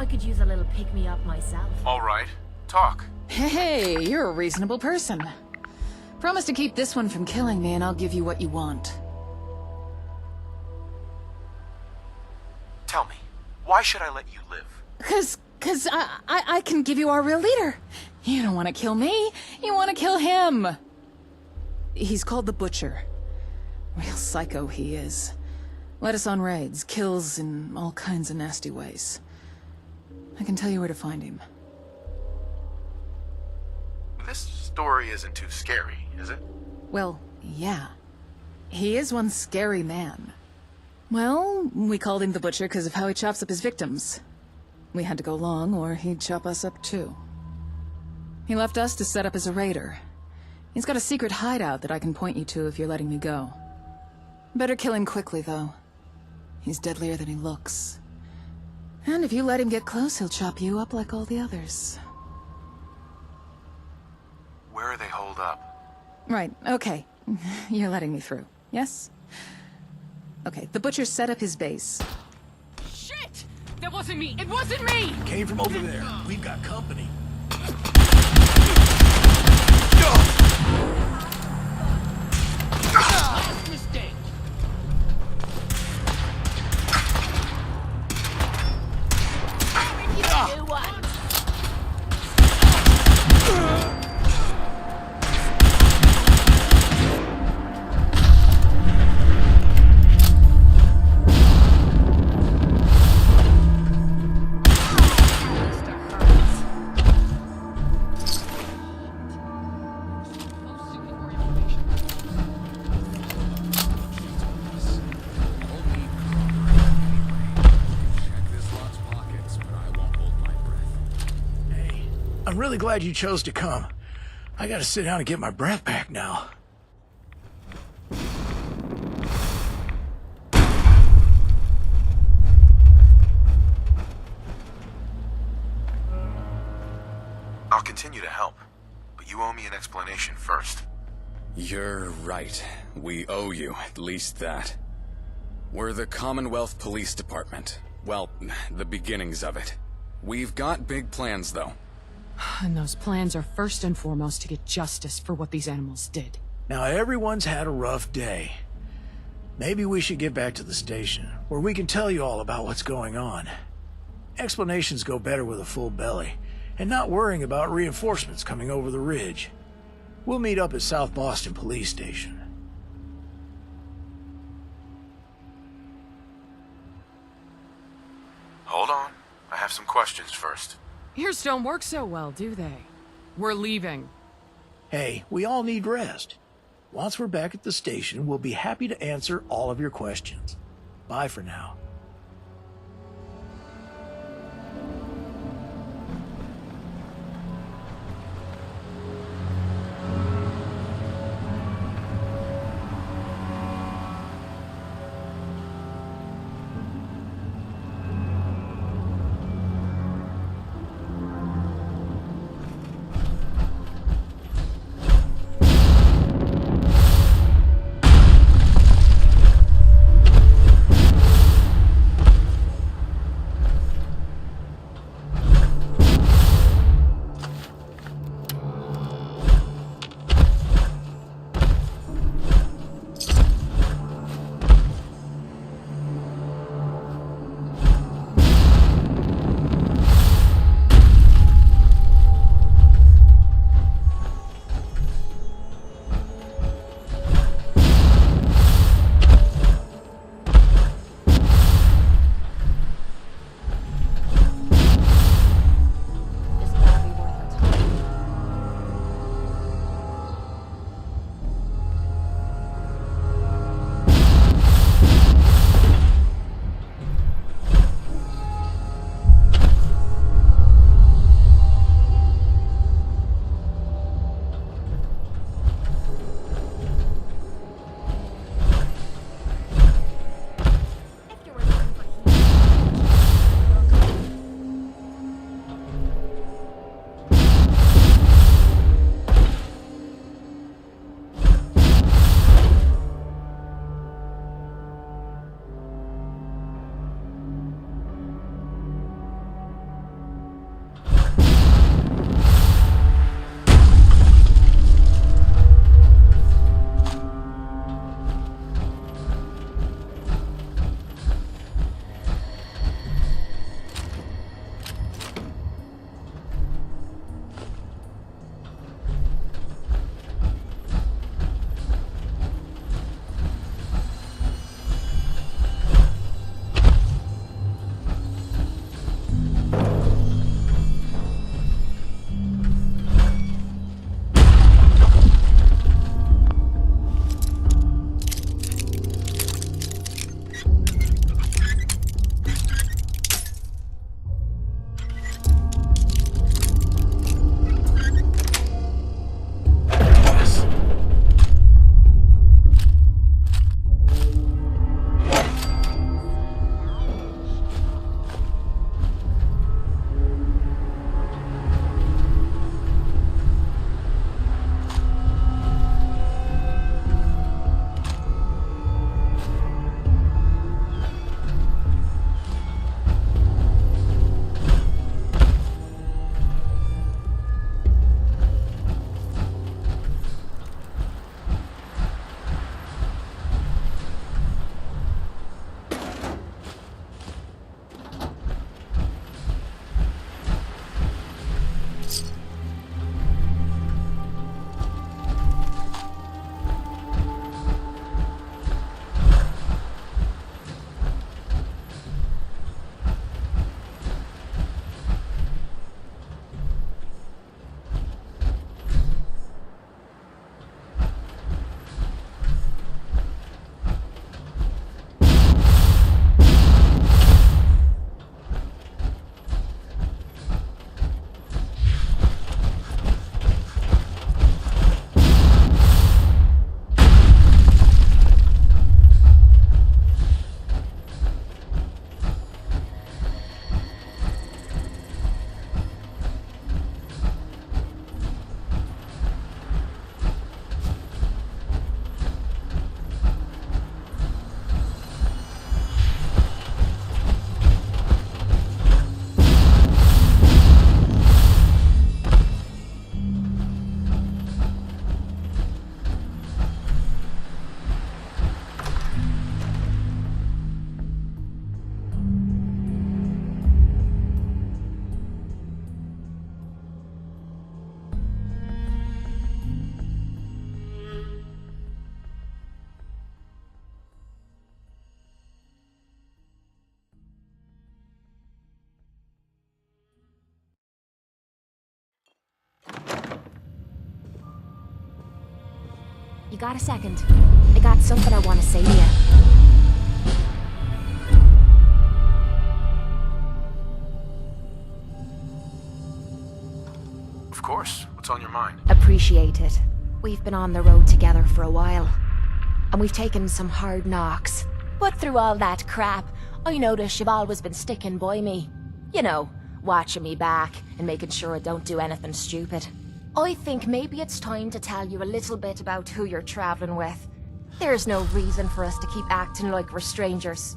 could use a little pick-me-up myself. All right. Talk. Hey, you're a reasonable person. Promise to keep this one from killing me and I'll give you what you want. Tell me, why should I let you live? Cause I can give you our real leader. You don't want to kill me, you want to kill him. He's called the Butcher. Real psycho he is. Led us on raids, kills in all kinds of nasty ways. I can tell you where to find him. This story isn't too scary, is it? Well, yeah. He is one scary man. Well, we called him the Butcher because of how he chops up his victims. We had to go long, or he'd chop us up too. He left us to set up as a raider. He's got a secret hideout that I can point you to if you're letting me go. Better kill him quickly, though. He's deadlier than he looks. And if you let him get close, he'll chop you up like all the others. Where are they holed up? Right, okay. You're letting me through, yes? Okay, the Butcher set up his base. Shit! That wasn't me! It wasn't me! Came from over there. We've got company. Mistake. You what? I'm really glad you chose to come. I gotta sit down and get my breath back now. I'll continue to help, but you owe me an explanation first. You're right. We owe you at least that. We're the Commonwealth Police Department. Well, the beginnings of it. We've got big plans, though. And those plans are first and foremost to get justice for what these animals did. Now everyone's had a rough day. Maybe we should get back to the station, where we can tell you all about what's going on. Explanations go better with a full belly, and not worrying about reinforcements coming over the ridge. We'll meet up at South Boston Police Station. Hold on. I have some questions first. Yours don't work so well, do they? We're leaving. Hey, we all need rest. Once we're back at the station, we'll be happy to answer all of your questions. Bye for now. You got a second? I got something I want to say to you. Of course. What's on your mind? Appreciate it. We've been on the road together for a while, and we've taken some hard knocks. But through all that crap, I notice you've always been sticking by me. You know, watching me back and making sure I don't do anything stupid. I think maybe it's time to tell you a little bit about who you're traveling with. There's no reason for us to keep acting like we're strangers.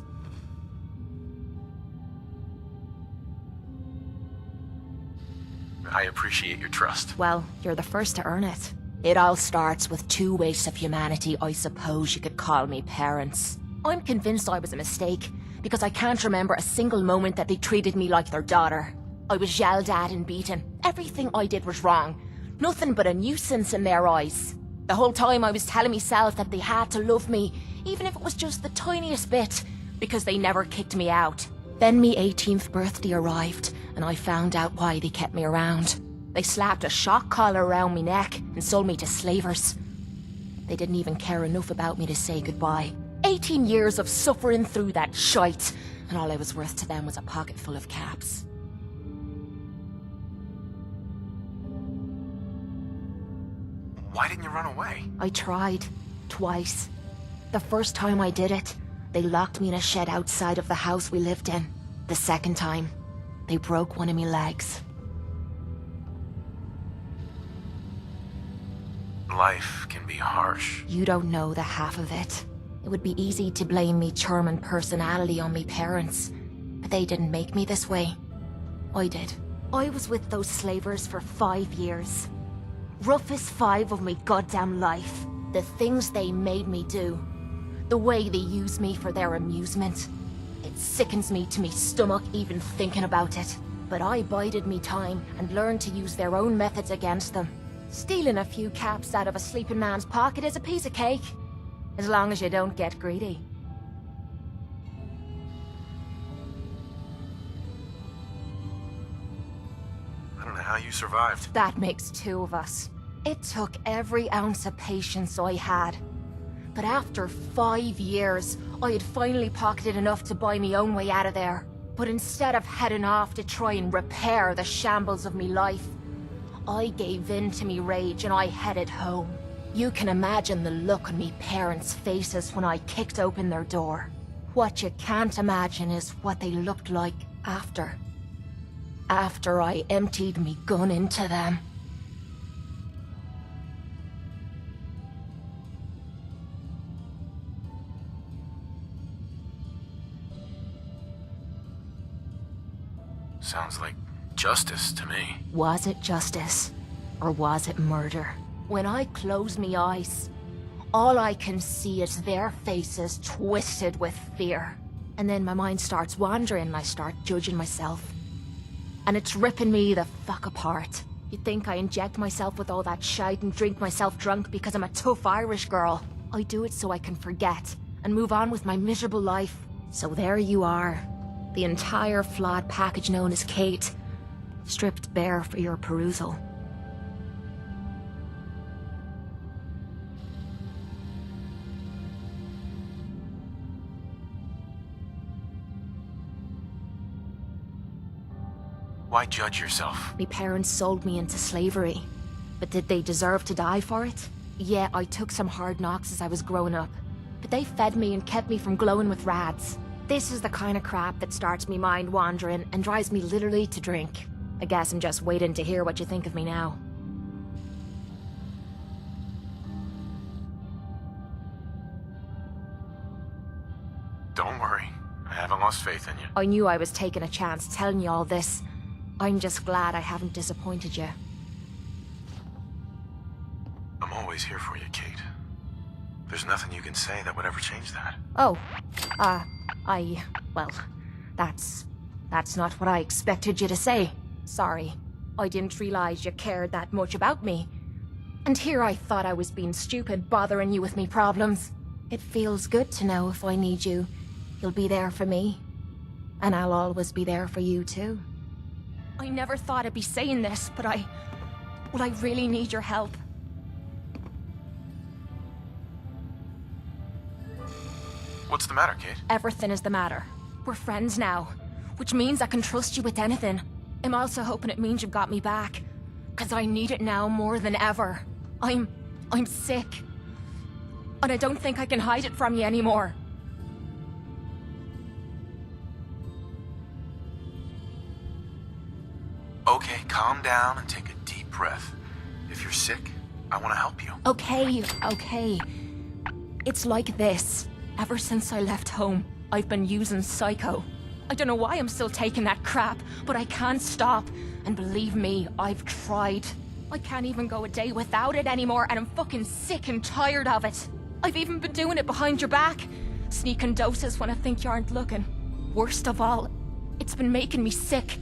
I appreciate your trust. Well, you're the first to earn it. It all starts with two wastes of humanity I suppose you could call me parents. I'm convinced I was a mistake, because I can't remember a single moment that they treated me like their daughter. I was yelled at and beaten. Everything I did was wrong. Nothing but a nuisance in their eyes. The whole time I was telling myself that they had to love me, even if it was just the tiniest bit, because they never kicked me out. Then me 18th birthday arrived, and I found out why they kept me around. They slapped a shock collar around me neck and sold me to slavers. They didn't even care enough about me to say goodbye. 18 years of suffering through that shite, and all I was worth to them was a pocket full of caps. Why didn't you run away? I tried. Twice. The first time I did it, they locked me in a shed outside of the house we lived in. The second time, they broke one of my legs. Life can be harsh. You don't know the half of it. It would be easy to blame me charming personality on me parents, but they didn't make me this way. I did. I was with those slavers for 5 years. Roughest 5 of my goddamn life. The things they made me do. The way they used me for their amusement. It sickens me to me stomach even thinking about it. But I bided me time and learned to use their own methods against them. Stealing a few caps out of a sleeping man's pocket is a piece of cake. As long as you don't get greedy. I don't know how you survived. That makes 2 of us. It took every ounce of patience I had. But after 5 years, I had finally pocketed enough to buy me own way out of there. But instead of heading off to try and repair the shambles of me life, I gave in to me rage and I headed home. You can imagine the look on me parents' faces when I kicked open their door. What you can't imagine is what they looked like after. After I emptied me gun into them. Sounds like justice to me. Was it justice? Or was it murder? When I close me eyes, all I can see is their faces twisted with fear. And then my mind starts wandering and I start judging myself. And it's ripping me the fuck apart. You'd think I inject myself with all that shite and drink myself drunk because I'm a tough Irish girl. I do it so I can forget and move on with my miserable life. So there you are. The entire flawed package known as Kate, stripped bare for your perusal. Why judge yourself? My parents sold me into slavery. But did they deserve to die for it? Yeah, I took some hard knocks as I was growing up. But they fed me and kept me from glowing with rads. This is the kind of crap that starts me mind wandering and drives me literally to drink. I guess I'm just waiting to hear what you think of me now. Don't worry. I haven't lost faith in you. I knew I was taking a chance telling you all this. I'm just glad I haven't disappointed you. I'm always here for you, Kate. There's nothing you can say that would ever change that. Oh, well, that's not what I expected you to say. Sorry. I didn't realize you cared that much about me. And here I thought I was being stupid, bothering you with me problems. It feels good to know if I need you, you'll be there for me. And I'll always be there for you, too. I never thought I'd be saying this, but I really need your help. What's the matter, Kate? Everything is the matter. We're friends now, which means I can trust you with anything. I'm also hoping it means you've got me back, because I need it now more than ever. I'm sick. And I don't think I can hide it from you anymore. Okay, calm down and take a deep breath. If you're sick, I want to help you. Okay. It's like this. Ever since I left home, I've been using Psycho. I don't know why I'm still taking that crap, but I can't stop. And believe me, I've tried. I can't even go a day without it anymore, and I'm fucking sick and tired of it. I've even been doing it behind your back. Sneaking doses when I think you aren't looking. Worst of all, it's been making me sick.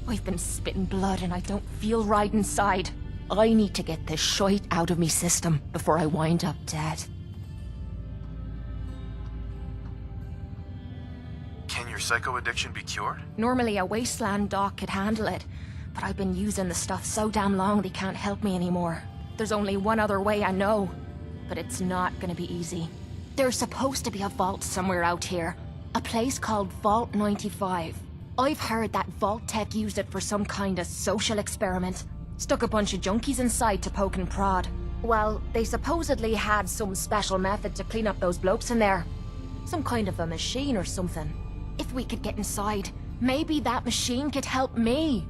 I've been spitting blood and I don't feel right inside. I need to get this shite out of me system before I wind up dead. Can your psycho addiction be cured? Normally a wasteland doc could handle it, but I've been using the stuff so damn long they can't help me anymore. There's only one other way I know, but it's not gonna be easy. There's supposed to be a vault somewhere out here. A place called Vault 95. I've heard that Vault Tech used it for some kind of social experiment. Stuck a bunch of junkies inside to poke and prod. Well, they supposedly had some special method to clean up those blokes in there. Some kind of a machine or something. If we could get inside, maybe that machine could help me.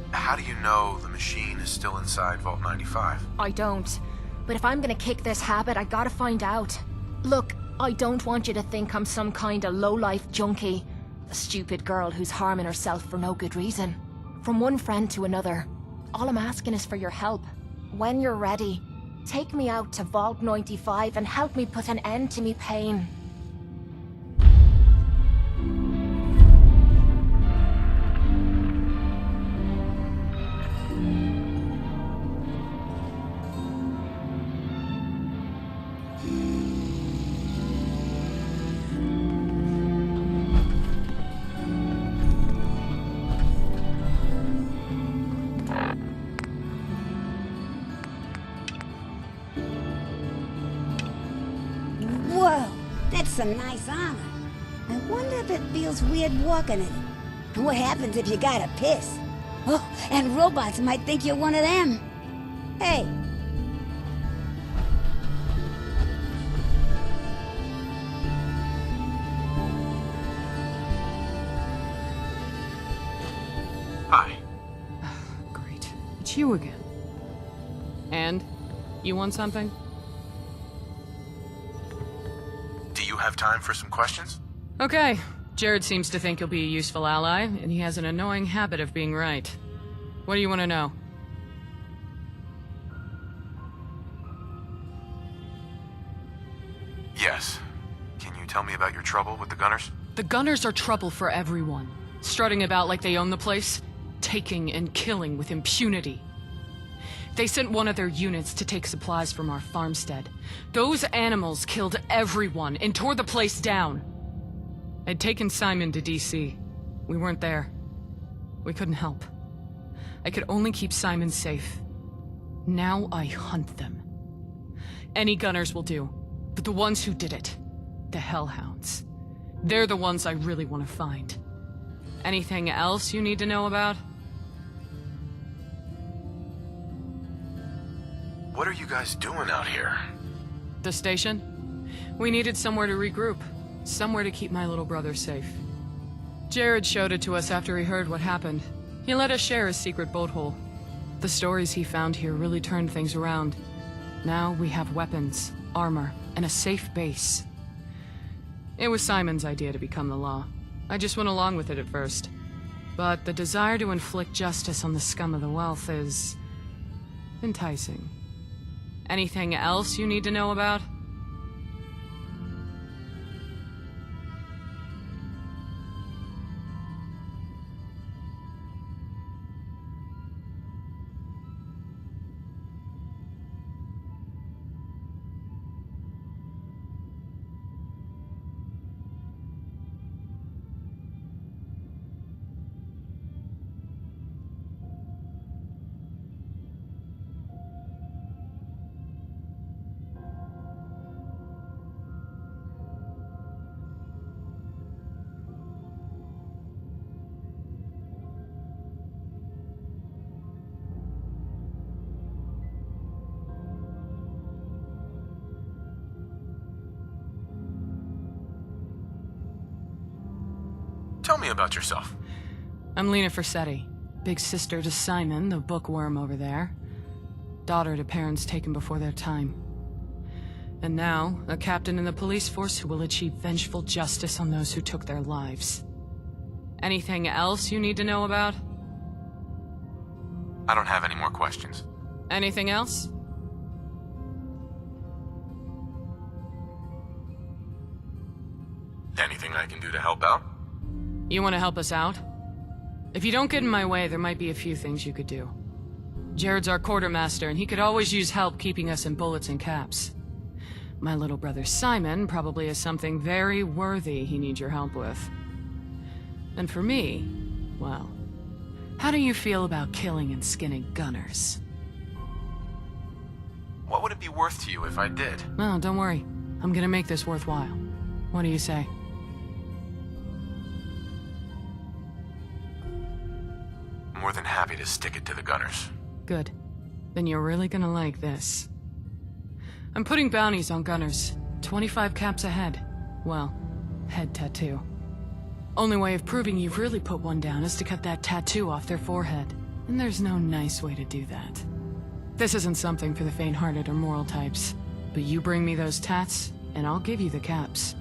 How do you know the machine is still inside Vault 95? I don't. But if I'm gonna kick this habit, I gotta find out. Look, I don't want you to think I'm some kind of low-life junkie. A stupid girl who's harming herself for no good reason. From one friend to another. All I'm asking is for your help. When you're ready, take me out to Vault 95 and help me put an end to me pain. Whoa, that's some nice armor. I wonder if it feels weird walking in it. And what happens if you gotta piss? Oh, and robots might think you're one of them. Hey. Hi. Great. It's you again. And? You want something? Do you have time for some questions? Okay. Jared seems to think you'll be a useful ally, and he has an annoying habit of being right. What do you want to know? Yes. Can you tell me about your trouble with the Gunners? The Gunners are trouble for everyone. Strutting about like they own the place, taking and killing with impunity. They sent one of their units to take supplies from our farmstead. Those animals killed everyone and tore the place down. I'd taken Simon to DC. We weren't there. We couldn't help. I could only keep Simon safe. Now I hunt them. Any Gunners will do, but the ones who did it, the Hellhounds, they're the ones I really want to find. Anything else you need to know about? What are you guys doing out here? The station? We needed somewhere to regroup. Somewhere to keep my little brother safe. Jared showed it to us after he heard what happened. He let us share his secret boat hole. The stories he found here really turned things around. Now we have weapons, armor, and a safe base. It was Simon's idea to become the law. I just went along with it at first. But the desire to inflict justice on the scum of the wealth is enticing. Anything else you need to know about? Tell me about yourself. I'm Lena Forsetti, big sister to Simon, the bookworm over there. Daughter to parents taken before their time. And now, a captain in the police force who will achieve vengeful justice on those who took their lives. Anything else you need to know about? I don't have any more questions. Anything else? Anything I can do to help out? You want to help us out? If you don't get in my way, there might be a few things you could do. Jared's our quartermaster, and he could always use help keeping us in bullets and caps. My little brother Simon probably has something very worthy he needs your help with. And for me, well, how do you feel about killing and skinning gunners? What would it be worth to you if I did? Well, don't worry. I'm gonna make this worthwhile. What do you say? More than happy to stick it to the gunners. Good. Then you're really gonna like this. I'm putting bounties on gunners. 25 caps a head. Well, head tattoo. Only way of proving you've really put one down is to cut that tattoo off their forehead. And there's no nice way to do that. This isn't something for the faint-hearted or moral types. But you bring me those tats, and I'll give you the caps.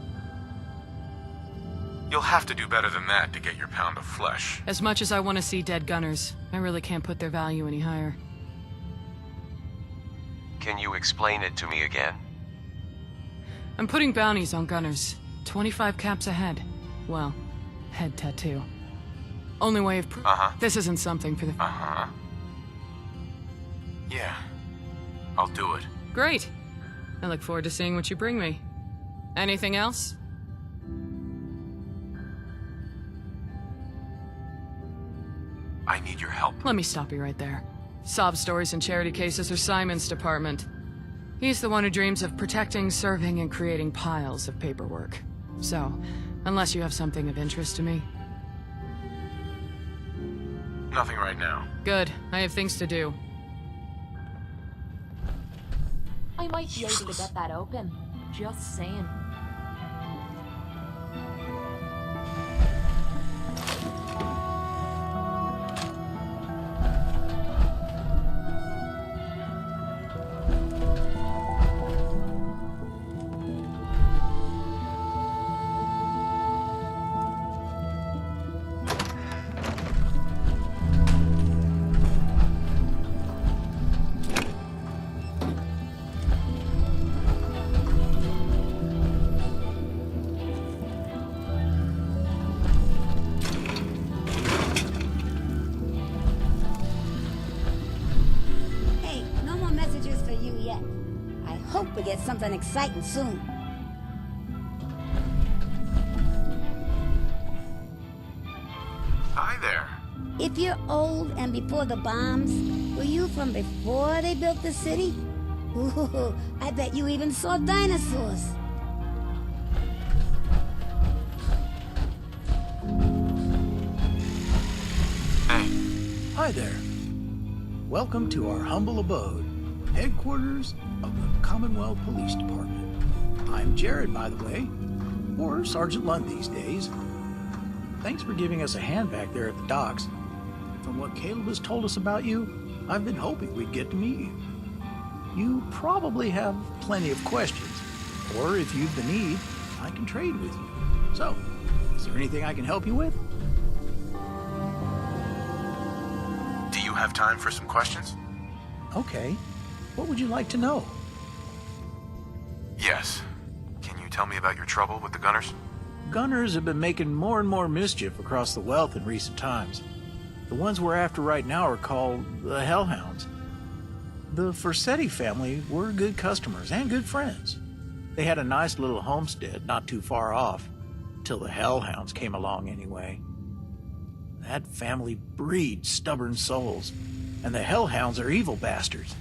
You'll have to do better than that to get your pound of flesh. As much as I want to see dead gunners, I really can't put their value any higher. Can you explain it to me again? I'm putting bounties on gunners. 25 caps a head. Well, head tattoo. Only way of This isn't something for the... Yeah. I'll do it. Great. I look forward to seeing what you bring me. Anything else? I need your help. Let me stop you right there. Sob stories and charity cases are Simon's department. He's the one who dreams of protecting, serving, and creating piles of paperwork. So, unless you have something of interest to me... Nothing right now. Good. I have things to do. I might be able to get that open. Just saying. Hey, no more messages for you yet. I hope we get something exciting soon. Hi there. If you're old and before the bombs, were you from before they built the city? Ooh, I bet you even saw dinosaurs. Hey. Hi there. Welcome to our humble abode, headquarters of the Commonwealth Police Department. I'm Jared, by the way, or Sergeant Lund these days. Thanks for giving us a hand back there at the docks. From what Caleb has told us about you, I've been hoping we'd get to meet you. You probably have plenty of questions, or if you've the need, I can trade with you. So, is there anything I can help you with? Do you have time for some questions? Okay. What would you like to know? Yes. Can you tell me about your trouble with the gunners? Gunners have been making more and more mischief across the Wealth in recent times. The ones we're after right now are called the Hellhounds. The Forsetti family were good customers and good friends. They had a nice little homestead not too far off, till the Hellhounds came along anyway. That family breeds stubborn souls, and the Hellhounds are evil bastards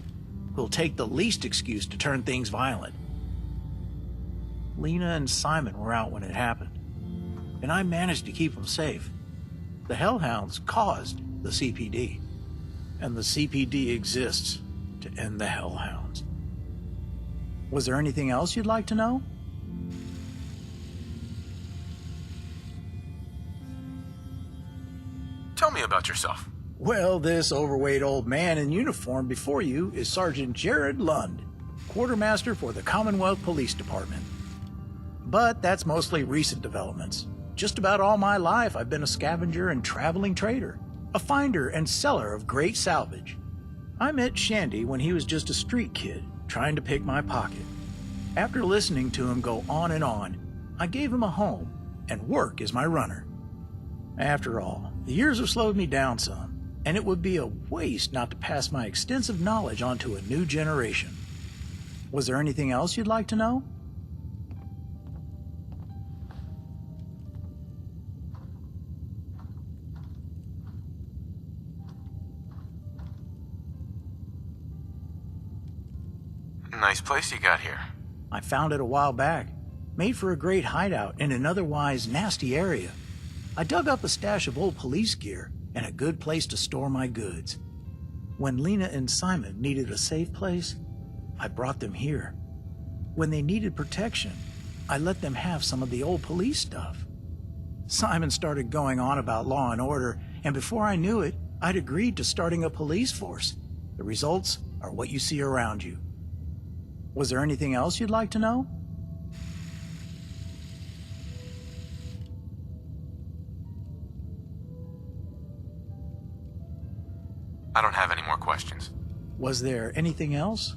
who'll take the least excuse to turn things violent. Lena and Simon were out when it happened, and I managed to keep them safe. The Hellhounds caused the CPD, and the CPD exists to end the Hellhounds. Was there anything else you'd like to know? Tell me about yourself. Well, this overweight old man in uniform before you is Sergeant Jared Lund, quartermaster for the Commonwealth Police Department. But that's mostly recent developments. Just about all my life I've been a scavenger and traveling trader, a finder and seller of great salvage. I met Shandy when he was just a street kid, trying to pick my pocket. After listening to him go on and on, I gave him a home and work as my runner. After all, the years have slowed me down some, and it would be a waste not to pass my extensive knowledge on to a new generation. Was there anything else you'd like to know? Nice place you got here. I found it a while back, made for a great hideout in an otherwise nasty area. I dug up a stash of old police gear and a good place to store my goods. When Lena and Simon needed a safe place, I brought them here. When they needed protection, I let them have some of the old police stuff. Simon started going on about law and order, and before I knew it, I'd agreed to starting a police force. The results are what you see around you. Was there anything else you'd like to know? I don't have any more questions. Was there anything else?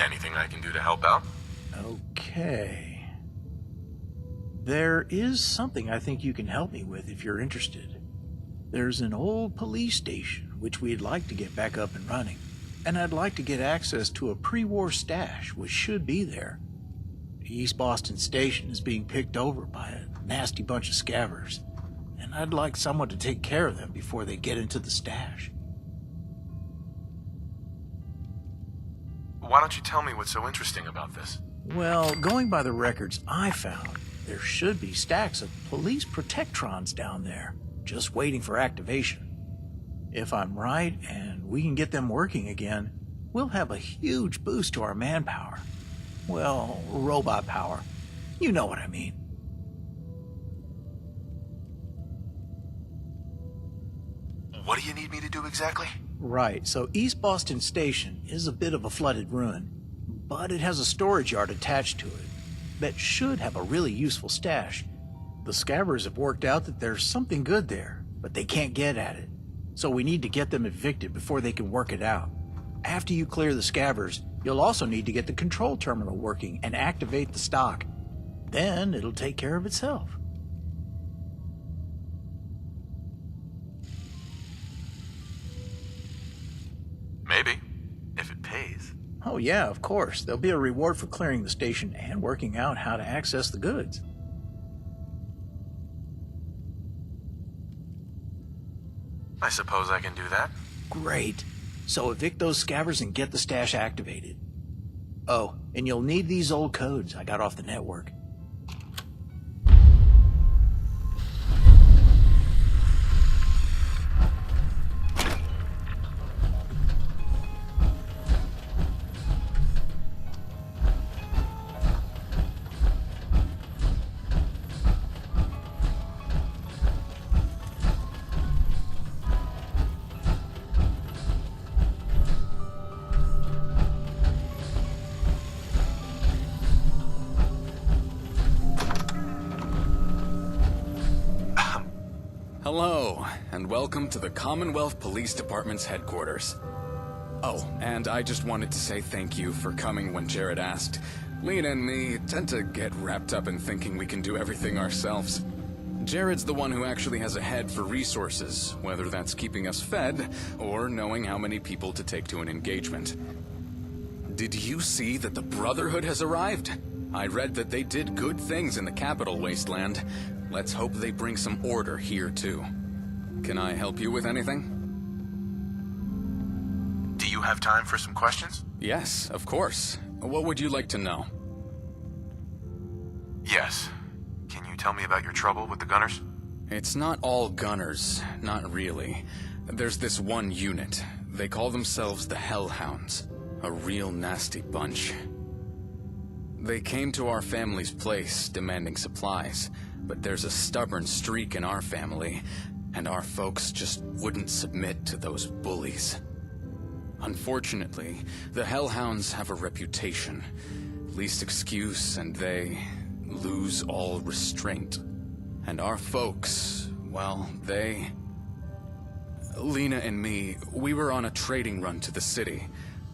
Anything I can do to help out? Okay. There is something I think you can help me with if you're interested. There's an old police station which we'd like to get back up and running, and I'd like to get access to a pre-war stash which should be there. East Boston Station is being picked over by a nasty bunch of scabbers, and I'd like someone to take care of them before they get into the stash. Why don't you tell me what's so interesting about this? Well, going by the records I found, there should be stacks of police protectrons down there, just waiting for activation. If I'm right and we can get them working again, we'll have a huge boost to our manpower. Well, robot power. You know what I mean. What do you need me to do exactly? Right, so East Boston Station is a bit of a flooded ruin, but it has a storage yard attached to it that should have a really useful stash. The scabbers have worked out that there's something good there, but they can't get at it. So we need to get them evicted before they can work it out. After you clear the scabbers, you'll also need to get the control terminal working and activate the stock. Then it'll take care of itself. Maybe, if it pays. Oh yeah, of course. There'll be a reward for clearing the station and working out how to access the goods. I suppose I can do that. Great. So evict those scabbers and get the stash activated. Oh, and you'll need these old codes I got off the network. Hello, and welcome to the Commonwealth Police Department's headquarters. Oh, and I just wanted to say thank you for coming when Jared asked. Lena and me tend to get wrapped up in thinking we can do everything ourselves. Jared's the one who actually has a head for resources, whether that's keeping us fed or knowing how many people to take to an engagement. Did you see that the Brotherhood has arrived? I read that they did good things in the capital wasteland. Let's hope they bring some order here too. Can I help you with anything? Do you have time for some questions? Yes, of course. What would you like to know? Yes. Can you tell me about your trouble with the Gunners? It's not all Gunners, not really. There's this one unit. They call themselves the Hellhounds. A real nasty bunch. They came to our family's place demanding supplies, but there's a stubborn streak in our family, and our folks just wouldn't submit to those bullies. Unfortunately, the Hellhounds have a reputation. Least excuse and they lose all restraint. And our folks, well, they... Lena and me, we were on a trading run to the city.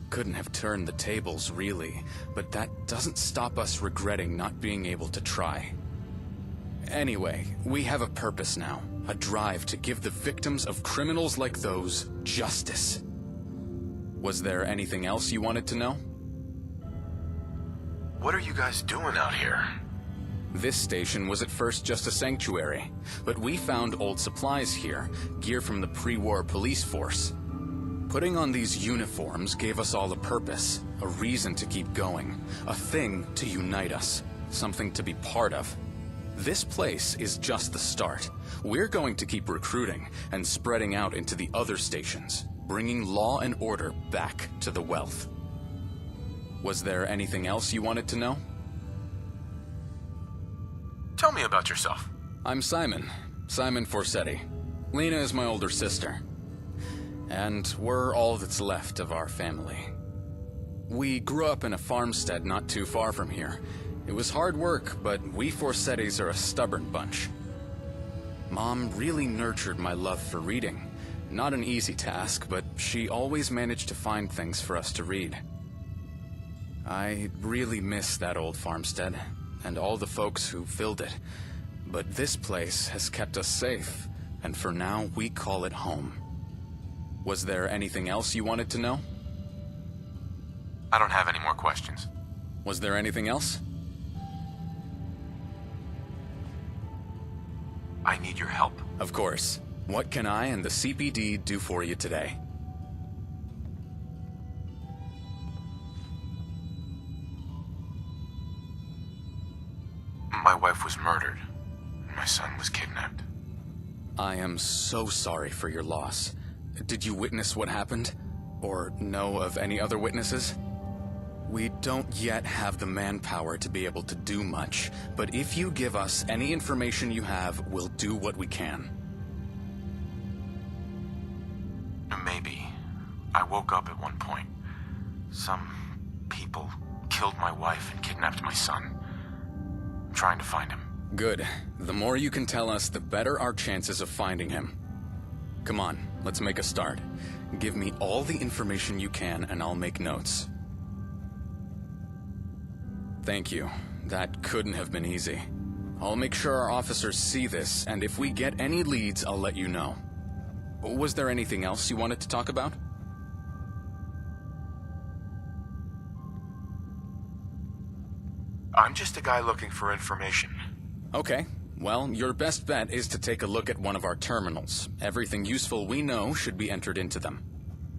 Couldn't have turned the tables, really, but that doesn't stop us regretting not being able to try. Anyway, we have a purpose now, a drive to give the victims of criminals like those justice. Was there anything else you wanted to know? What are you guys doing out here? This station was at first just a sanctuary, but we found old supplies here, gear from the pre-war police force. Putting on these uniforms gave us all a purpose, a reason to keep going, a thing to unite us, something to be part of. This place is just the start. We're going to keep recruiting and spreading out into the other stations, bringing law and order back to the Wealth. Was there anything else you wanted to know? Tell me about yourself. I'm Simon Forsetti. Lena is my older sister. And we're all that's left of our family. We grew up in a farmstead not too far from here. It was hard work, but we Forsettis are a stubborn bunch. Mom really nurtured my love for reading. Not an easy task, but she always managed to find things for us to read. I really miss that old farmstead, and all the folks who filled it. But this place has kept us safe, and for now we call it home. Was there anything else you wanted to know? I don't have any more questions. Was there anything else? I need your help. Of course. What can I and the CPD do for you today? My wife was murdered. My son was kidnapped. I am so sorry for your loss. Did you witness what happened? Or know of any other witnesses? We don't yet have the manpower to be able to do much, but if you give us any information you have, we'll do what we can. Maybe. I woke up at one point. Some people killed my wife and kidnapped my son. I'm trying to find him. Good. The more you can tell us, the better our chances of finding him. Come on, let's make a start. Give me all the information you can and I'll make notes. Thank you. That couldn't have been easy. I'll make sure our officers see this, and if we get any leads, I'll let you know. Was there anything else you wanted to talk about? I'm just a guy looking for information. Okay. Well, your best bet is to take a look at one of our terminals. Everything useful we know should be entered into them.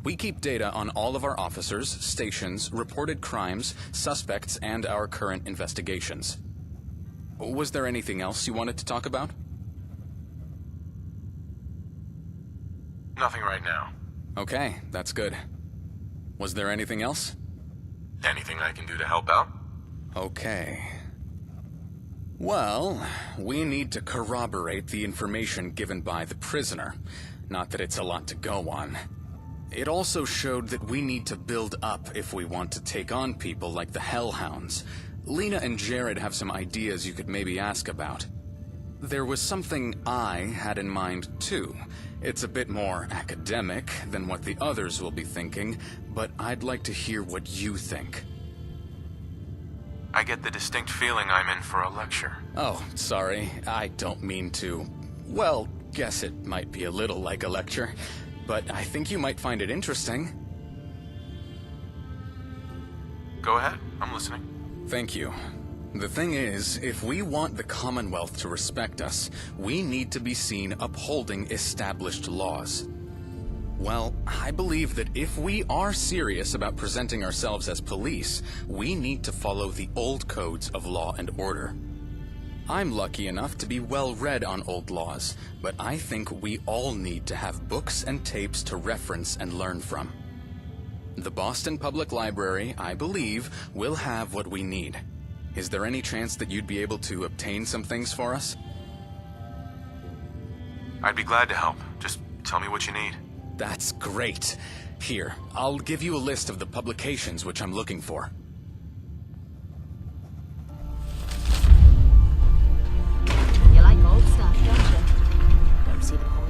We keep data on all of our officers, stations, reported crimes, suspects, and our current investigations. Was there anything else you wanted to talk about? Nothing right now. Okay, that's good. Was there anything else? Anything I can do to help out? Okay. Well, we need to corroborate the information given by the prisoner. Not that it's a lot to go on. It also showed that we need to build up if we want to take on people like the Hellhounds. Lena and Jared have some ideas you could maybe ask about. There was something I had in mind too. It's a bit more academic than what the others will be thinking, but I'd like to hear what you think. I get the distinct feeling I'm in for a lecture. Oh, sorry. I don't mean to... Well, guess it might be a little like a lecture, but I think you might find it interesting. Go ahead. I'm listening. Thank you. The thing is, if we want the Commonwealth to respect us, we need to be seen upholding established laws. Well, I believe that if we are serious about presenting ourselves as police, we need to follow the old codes of law and order. I'm lucky enough to be well read on old laws, but I think we all need to have books and tapes to reference and learn from. The Boston Public Library, I believe, will have what we need. Is there any chance that you'd be able to obtain some things for us? I'd be glad to help. Just tell me what you need. That's great. Here, I'll give you a list of the publications which I'm looking for. You like old stuff, don't you? Don't see the point.